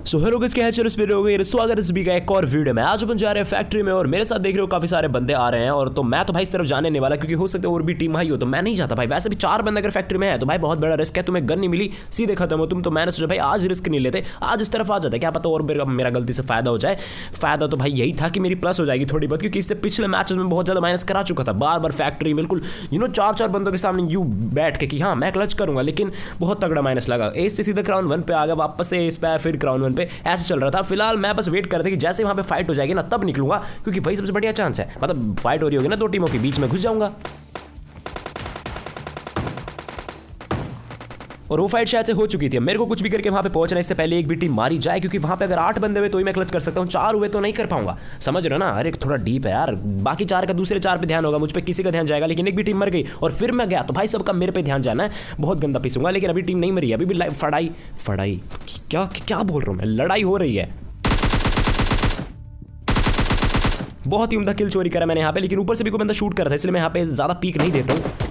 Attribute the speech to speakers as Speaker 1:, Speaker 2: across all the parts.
Speaker 1: So hello guys, क्या है? चलो स्पीड हो गई। स्वागत है सभी का एक और वीडियो में। आज अपन जा रहे हैं फैक्ट्री में और मेरे साथ देख रहे हो काफी सारे बंदे आ रहे हैं। और तो मैं तो भाई इस तरफ जाने नहीं वाला क्योंकि हो सकता है और भी टीम भाई हो, तो मैं नहीं जाता भाई। वैसे भी 4 बंदे अगर फैक्ट्री में है तो भाई बहुत बड़ा रिस्क है, तुम्हें गन नहीं मिली सीधे खत्म हो तुम। तो मैंने सोचा भाई आज रिस्क नहीं लेते, आज इस तरफ आ जाते, क्या पता और मेरा गलती से फायदा हो जाए। फायदा तो भाई यही था कि मेरी प्लस हो जाएगी थोड़ी बहुत, क्योंकि इससे पिछले मैचेस में बहुत ज्यादा माइनस करा चुका था। बार बार फैक्ट्री बिल्कुल 4 बंदों के सामने यूं बैठ के कि हाँ मैं क्लच करूंगा, लेकिन बहुत तगड़ा माइनस लगा। एस से सीधा क्राउन 1 पे आ गया, वापस से इस पे फिर क्राउन 1 पे, ऐसे चल रहा था। फिलहाल मैं बस वेट कर रहा था कि जैसे वहां पे फाइट हो जाएगी ना तब निकलूंगा, क्योंकि वही सबसे बढ़िया चांस है। मतलब फाइट हो रही होगी ना 2 टीमों के बीच में घुस जाऊंगा और वो फाइट शायद से हो चुकी थी। मेरे को कुछ भी करके वहां पे पहुंचना, इससे पहले एक भी टीम मारी जाए, क्योंकि वहां पे अगर 8 बंदे हुए तो ही मैं क्लच कर सकता हूं, 4 हुए तो नहीं कर पाऊंगा। समझ रहे हो ना? अरे थोड़ा डीप है यार। बाकी 4 का दूसरे 4 पे ध्यान होगा, मुझ पे किसी का ध्यान जाएगा, लेकिन एक भी टीम मर गई और फिर मैं गया तो भाई सबका मेरे पे ध्यान जाना है। बहुत गंदा पीसूंगा। लेकिन अभी टीम नहीं मरी है, अभी भी फड़ाई क्या बोल रहा हूं मैं, लड़ाई हो रही है। बहुत ही उम्दा किल चोरी करा मैंने यहाँ पे, लेकिन ऊपर से भी कोई बंदा शूट कर रहा था, इसलिए मैं यहाँ पे ज्यादा पीक नहीं देता हूँ।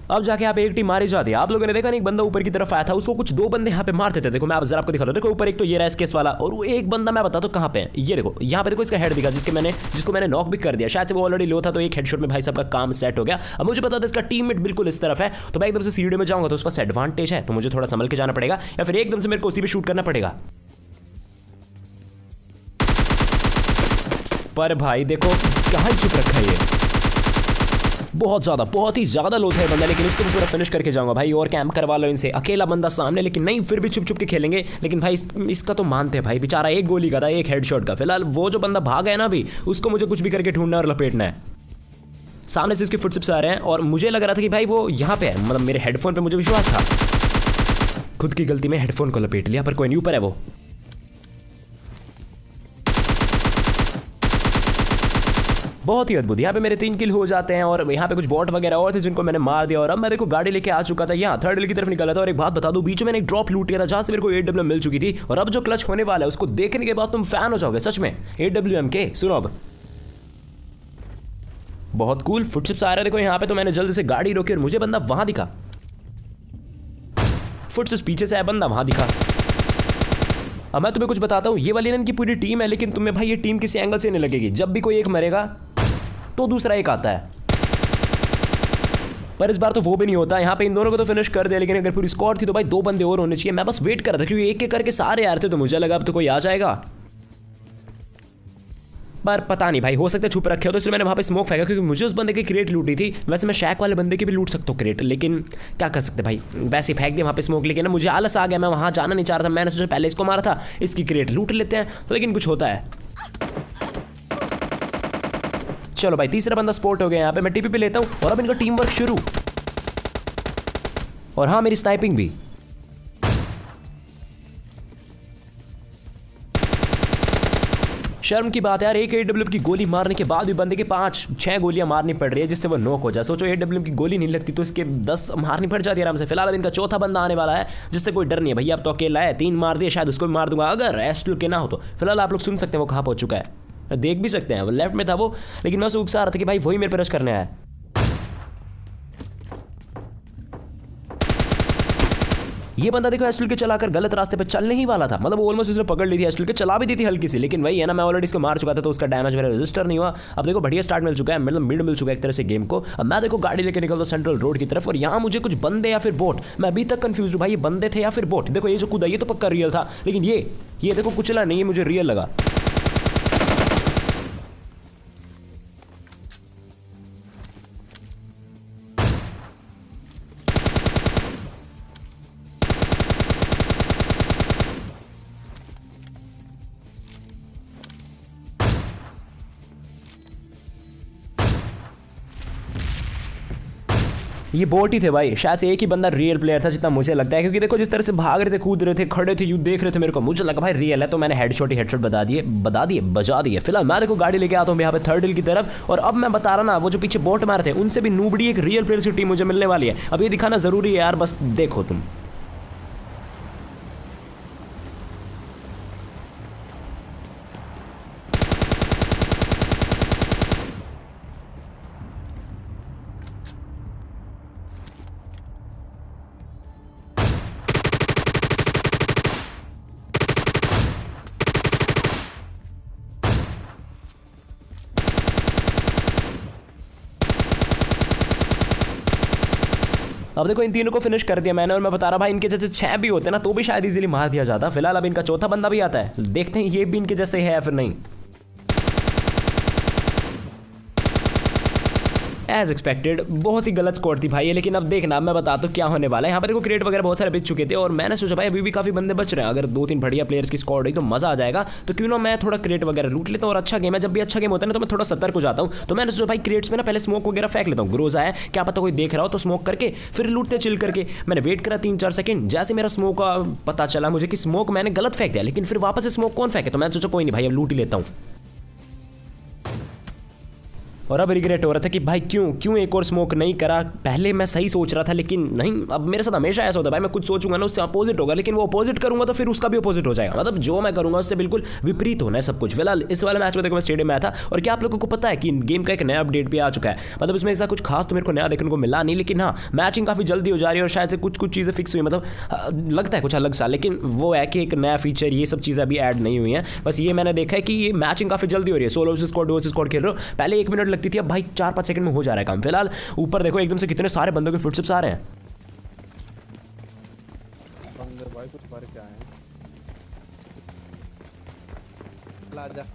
Speaker 1: अब जाके यहाँ पे एक टीम मारी जाती है। आप लोगों ने देखा नहीं, एक बंदा ऊपर की तरफ आया था, उसको कुछ 2 बंदे यहाँ पे मारते थे। देखो मैं जरा आपको दिखा दूं, देखो ऊपर एक तो ये रहा स्केस वाला, और वो एक बंदा मैं बताता हूँ कहाँ पे है। ये देखो यहाँ पे देखो इसका हेड दिखा, जिसको मैंने नॉक भी कर दिया। शायद से वो ऑलरेडी लो था, तो एक हेडशॉट में भाई सबका काम सेट हो गया। अब मुझे पता था इसका टीममेट बिल्कुल इस तरफ है, तो मैं एकदम से सीढ़ी में जाऊंगा तो उसका एडवांटेज है, तो मुझे थोड़ा संभल के जाना पड़ेगा, या फिर एकदम से मेरे को उसी पे शूट करना पड़ेगा। पर भाई देखो कहाँ ही चुप रखा है ये, बहुत ही ज्यादा लो है बंदा, लेकिन इसको भी पूरा फिनिश करके जाऊंगा भाई। और कैंप करवा लो इनसे, अकेला बंदा सामने, लेकिन नहीं फिर भी छुप के खेलेंगे। लेकिन भाई इसका तो मानते हैं भाई, बेचारा एक गोली का था, एक हेडशॉट का। फिलहाल वो जो बंदा भागा है ना अभी, उसको मुझे कुछ भी करके ढूंढना और लपेटना है। सामने से उसके फुटस्टेप्स आ रहे हैं और मुझे लग रहा था कि भाई वो यहाँ पे है, मतलब मेरे हेडफोन पे मुझे विश्वास था। खुद की गलती में हेडफोन को लपेट लिया, पर कोई नहीं, ऊपर है वो। बहुत ही अद्भुत। यहाँ पे मेरे 3 किल हो जाते हैं और यहाँ पे कुछ बॉट वगैरह और थे जिनको मैंने मार दिया। और अब मैं देखो गाड़ी लेके आ चुका था, यहाँ 3rd हिल की तरफ निकला था। और एक बात बता दूं, बीच में मैंने एक ड्रॉप लूट किया था जहाँ से मेरे को AWM मिल चुकी थी। और अब जो क्लच होने वाला है उसको देखने के बाद तुम फैन हो जाओगे सच में। AWM के सुनो, अब बहुत कूल फुटस्टेप्स आ रहे हैं देखो यहाँ पे। तो मैंने जल्दी से गाड़ी रोकी और मुझे बंदा वहां दिखा, फुटस्टेप्स पीछे से आया, बंदा वहां दिखा। अब मैं तुम्हें कुछ बताता हूँ, ये वाली इनकी पूरी टीम है, लेकिन तुम्हें भाई ये टीम किसी एंगल से नहीं लगेगी। जब भी कोई एक मरेगा तो दूसरा एक आता है, पर इस बार तो वो भी नहीं होता। यहाँ पे इन दोनों को तो फिनिश कर दिया, लेकिन अगर पूरी स्क्वाड थी तो भाई 2 बंदे और होने चाहिए। मैं बस वेट कर रहा था क्योंकि एक करके सारे आ रहे थे, तो मुझे लगा अब तो कोई आ जाएगा, पर पता नहीं भाई, हो सकता है छुप रखे हो, तो इसलिए मैंने वहाँ पे स्मोक फेंका, क्योंकि मुझे उस बंदे की क्रेट लूटी थी। वैसे मैं शैक वाले बंदे की भी लूट सकता हूँ क्रेट, लेकिन क्या कर सकते भाई, वैसे फेंक दिया वहाँ पे स्मोक। लेकिन ना मुझे आलस आ गया, मैं वहाँ जाना नहीं चाह रहा था। मैंने सोचा पहले इसको मारा था, इसकी क्रेट लूट लेते हैं, तो लेकिन कुछ होता है। चलो भाई तीसरा बंदा स्पॉट हो गया यहाँ पे, मैं टीपी पे लेता हूँ और अब इनका टीम वर्क शुरू। और हाँ मेरी स्नाइपिंग भी। शर्म की बात है यार, एक AWM की गोली मारने के बाद भी बंदे के 5-6 गोलियां मारनी पड़ रही है, जिससे वो नॉक हो जाए। सोचो AWM की गोली नहीं लगती तो इसके 10 मारनी पड़ जाती है आराम से। फिलहाल अब इनका चौथा बंदा आने वाला है, जिससे कोई डर नहीं है भैया। अब तो अकेला है, 3 मार दिए, शायद उसको भी मार दूंगा अगर एस्टल के ना हो तो। फिलहाल आप लोग सुन सकते हैं वो कहाँ पहुंच चुका है, देख भी सकते हैं, वो लेफ्ट में था वो। लेकिन मैं उसे उकसा रहा था कि भाई वही मेरे पे रश करने आया। ये बंदा देखो एस्टल के चलाकर गलत रास्ते पे चलने ही वाला था, मतलब ऑलमोस्ट उसने पकड़ ली थी, एस्टल के चला भी दी थी हल्की सी, लेकिन वही है ना, मैं ऑलरेडी इसको मार चुका था तो उसका डैमेज मेरा रजिस्टर नहीं हुआ। अब देखो बढ़िया स्टार्ट मिल चुका है, मतलब मिड मिल चुका है एक तरह से गेम को। अब मैं देखो गाड़ी लेके निकलता सेंट्रल रोड की तरफ, और यहाँ मुझे कुछ बंदे या फिर बोट, मैं अभी तक कंफ्यूज हूँ भाई ये बंदे थे या फिर बोट। देखो ये जो कूदा ये तो पक्का रियल था, लेकिन ये देखो कुचला नहीं, ये मुझे रियल लगा। ये बोट ही थे भाई, शायद से एक ही बंदा रियल प्लेयर था जितना मुझे लगता है, क्योंकि देखो जिस तरह से भाग रहे थे, कूद रहे थे, खड़े थे, यू देख रहे थे मेरे को, मुझे लगा भाई रियल है, तो मैंने हेडशॉट बजा दिए। फिलहाल मैं देखो गाड़ी लेके आता हूँ यहाँ पे 3rd हिल की तरफ। और अब मैं बता रहा ना, वो जो पीछे बोट मारे थे उनसे भी नूबड़ी एक रियल प्लेयर की टीम मुझे मिलने वाली है। अब ये दिखाना जरूरी है यार, बस देखो तुम। अब देखो इन तीनों को फिनिश कर दिया मैंने, और मैं बता रहा भाई इनके जैसे 6 भी होते ना तो भी शायद इजीली मार दिया जाता। फिलहाल अब इनका चौथा बंदा भी आता है, देखते हैं ये भी इनके जैसे है या फिर नहीं। एज एक्सपेक्टेड बहुत ही गलत स्कोर थी भाई ये, लेकिन अब देखना अब मैं बताता हूँ क्या होने वाला है। यहाँ पर देखो क्रिएट वगैरह बहुत सारे बिक चुके थे और मैंने सोचा भाई अभी भी काफी बंदे बच रहे हैं, अगर 2-3 बढ़िया प्लेयर्स की स्क्वाड हुई तो मजा आ जाएगा। तो क्यों ना मैं थोड़ा क्रिएट वगैरह लूट लेता हूँ, और अच्छा गेम है, जब भी अच्छा गेम होता है ना तो मैं थोड़ा सतर्क हो जाता हूँ। तो मैंने सोचा भाई क्रिएट्स में ना पहले स्मोक वगैरह फेंक लेता हूँ, ग्रोजा है क्या पता कोई देख रहा हो, तो स्मोक करके फिर लूटते चिल करके। मैंने वेट करा 3-4 सेकंड, जैसे मेरा स्मोक का पता चला मुझे कि स्मोक मैंने गलत फेंक दिया, लेकिन फिर वापस से स्मोक कौन फेंके, तो मैंने सोचा कोई नहीं भाई अब लूट ही लेता हूँ। और अब रिग्रेट हो रहा था कि भाई क्यों एक और स्मोक नहीं करा, पहले मैं सही सोच रहा था लेकिन नहीं। अब मेरे साथ हमेशा ऐसा होता है भाई, मैं कुछ सोचूंगा ना उससे अपोजिट होगा, लेकिन वो अपोजिट करूंगा तो फिर उसका भी अपोजिट हो जाएगा, मतलब जो मैं करूंगा उससे बिल्कुल विपरीत होना है सब कुछ। फिलहाल इस वाले मैच में देखो मैं स्टेडियम में आया था, और क्या आप लोगों को पता है कि गेम का एक नया अपडेट भी आ चुका है, मतलब इसमें ऐसा कुछ खास तो मेरे को नया देखने को मिला नहीं, लेकिन हाँ मैचिंग काफ़ी जल्दी हो जा रही है और शायद से कुछ चीज़ें फिक्स हुई, मतलब लगता है कुछ अलग सा, लेकिन वो है कि एक नया फीचर ये सब चीज़ें अभी ऐड नहीं हुई हैं। बस ये मैंने देखा है कि ये मैचिंग काफ़ी जल्दी हो रही है, solo versus squad versus squad खेल रहे हो, पहले 1 मिनट लगती थी, अब भाई 4-5 सेकंड में हो जा रहा है काम। फिलहाल ऊपर देखो एकदम से कितने सारे बंदों के फुटस्टेप्स आ रहे हैं।
Speaker 2: बंदे भाई कुछ फर्क क्या है, ला जा।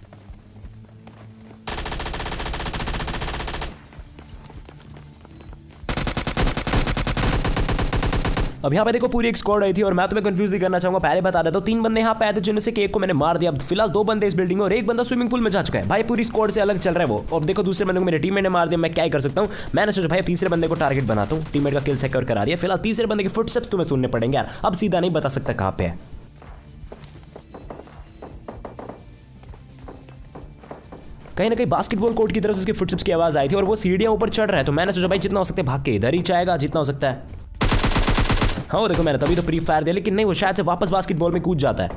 Speaker 1: अब यहाँ पे देखो पूरी एक स्क्वाड आई थी और मैं तुम्हें कंफ्यूज नहीं करना चाहूंगा, पहले बता देता हूँ 3 बंदे यहाँ पे आए थे जिनमें से एक को मैंने मार दिया। अब फिलहाल 2 बंदे इस बिल्डिंग में और 1 बंदा स्विमिंग पूल में जा चुका है भाई, पूरी स्क्वाड से अलग चल रहा है वो। और देखो दूसरे बंदे को मेरे टीममेट ने मार दिया, मैं क्या ही कर सकता हूँ। मैंने सोचा भाई तीसरे बंदे को टारगेट बनाता हूँ, टीममेट का किल सिक्योर करा दिया। फिलहाल तीसरे बंदे के फुटस्टेप्स तुम्हें सुनने पड़ेंगे यार, अब सीधा नहीं बता सकता कहाँ पे है। कहीं ना कहीं बास्केटबॉल कोर्ट की तरफ से उसके फुटस्टेप्स की आवाज आई थी और वो सीढ़ियां ऊपर चढ़ रहा है, तो मैंने सोचा भाई जितना हो सकता है भाग के इधर ही जाएगा जितना हो सकता है। हाँ देखो मैंने तभी तो प्री फायर दिया, लेकिन नहीं वो शायद से वापस बास्केटबॉल में कूद जाता है।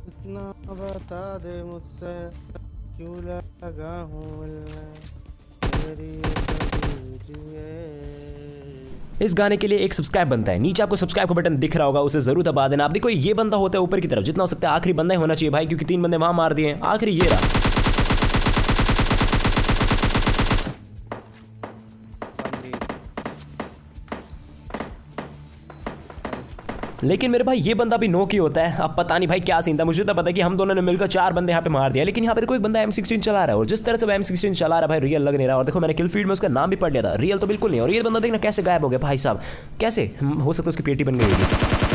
Speaker 2: इतना बता दे मुझसे क्यों लगा हूँ
Speaker 1: इस गाने के लिए एक सब्सक्राइब बनता है, नीचे आपको सब्सक्राइब का बटन दिख रहा होगा, उसे जरूर दबा देना। आप देखो ये बंदा होता है ऊपर की तरफ, जितना हो सकता है आखिरी बंदा ही होना चाहिए भाई, क्योंकि 3 बंदे वहां मार दिए, आखिरी ये रहा। लेकिन मेरे भाई ये बंदा भी नो की होता है, अब पता नहीं भाई क्या सीन था। मुझे तो पता है कि हम दोनों ने मिलकर 4 बंदे यहाँ पे मार दिया, लेकिन यहाँ पे कोई बंदा M16 चला रहा है और जिस तरह से वो M16 चला रहा है भाई रियल लग नहीं रहा। और देखो मैंने किल फील्ड में उसका नाम भी पढ़ लिया था, रियल तो बिल्कुल नहीं। और ये बंदा देखना कैसे गायब हो गया भाई साहब, कैसे हो सकता है उसकी पेटी बन गई होगी।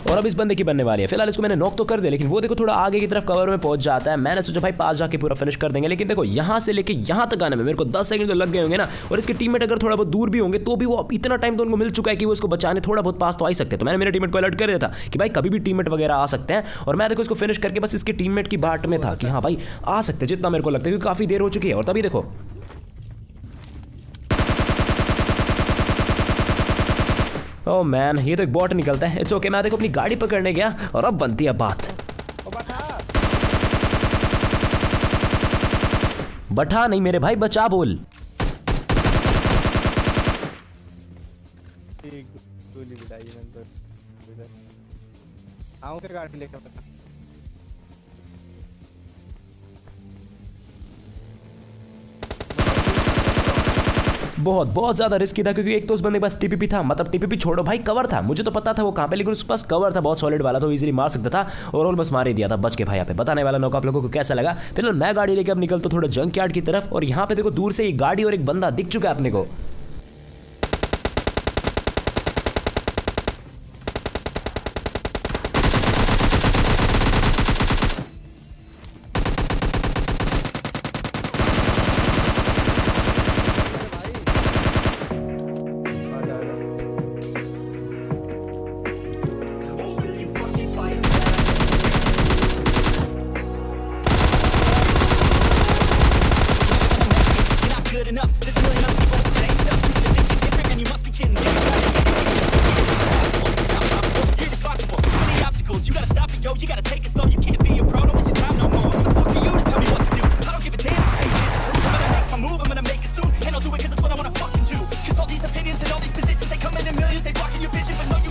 Speaker 1: और अब इस बंदे की बनने वाली है। फिलहाल इसको मैंने नॉक तो कर दिया, लेकिन वो देखो थोड़ा आगे की तरफ कवर में पहुंच जाता है। मैंने सोचा भाई पास जाके पूरा फिनिश कर देंगे, लेकिन देखो यहाँ से लेके यहाँ तक आने में मेरे को 10 सेकंड तो लग गए होंगे ना। और इसके टीममेट अगर थोड़ा बहुत दूर भी होंगे तो भी वो इतना टाइम तो उनको मिल चुका है कि वो इसको बचाने थोड़ा बहुत पास तो आ ही सकते हैं। तो मैंने मेरे टीममेट को अलर्ट कर दिया था कि भाई कभी भी टीममेट वगैरह आ सकते हैं, और मैं देखो इसको फिनिश करके बस इसके टीममेट की बाट में था कि हाँ भाई आ सकते हैं, जितना मेरे को लगता है क्योंकि काफी देर हो चुकी है। और तभी देखो ओह मैन ये तो एक बॉट निकलता है। इट्स ओके, मैं देखो अपनी गाड़ी पकड़ने गया और अब बनती है बात। बठा नहीं मेरे भाई, बचा बोल।
Speaker 2: गोली गिराई मैंने तो आओ के गाड़ी लेकर।
Speaker 1: बहुत ज़्यादा रिस्की था, क्योंकि एक तो उस बंदे के पास टीपीपी था, मतलब टीपीपी छोड़ो भाई कवर था, मुझे तो पता था वो कहाँ पे, लेकिन उसके पास कवर था बहुत सॉलिड वाला, तो इजीली मार सकता था और ऑलमोस्ट मार ही दिया था। बच के भाई यहाँ पे बताने वाला नौका आप लोगों को कैसा लगा। फिलहाल मैं गाड़ी लेकर अब निकलता थोड़ा जंक यार्ड की तरफ, और यहाँ पे देखो दूर से एक गाड़ी और एक बंदा दिख चुका है अपने को।
Speaker 3: You gotta stop it, yo, you gotta take it slow. You can't be a pro, don't waste your time no more. Who the fuck are you to tell me what to do? I don't give a damn, say you disapprove. I'm gonna make my move, I'm gonna make it soon. And I'll do it cause it's what I wanna fucking do. Cause all these opinions and all these positions, they come in millions. They blocking your vision, but no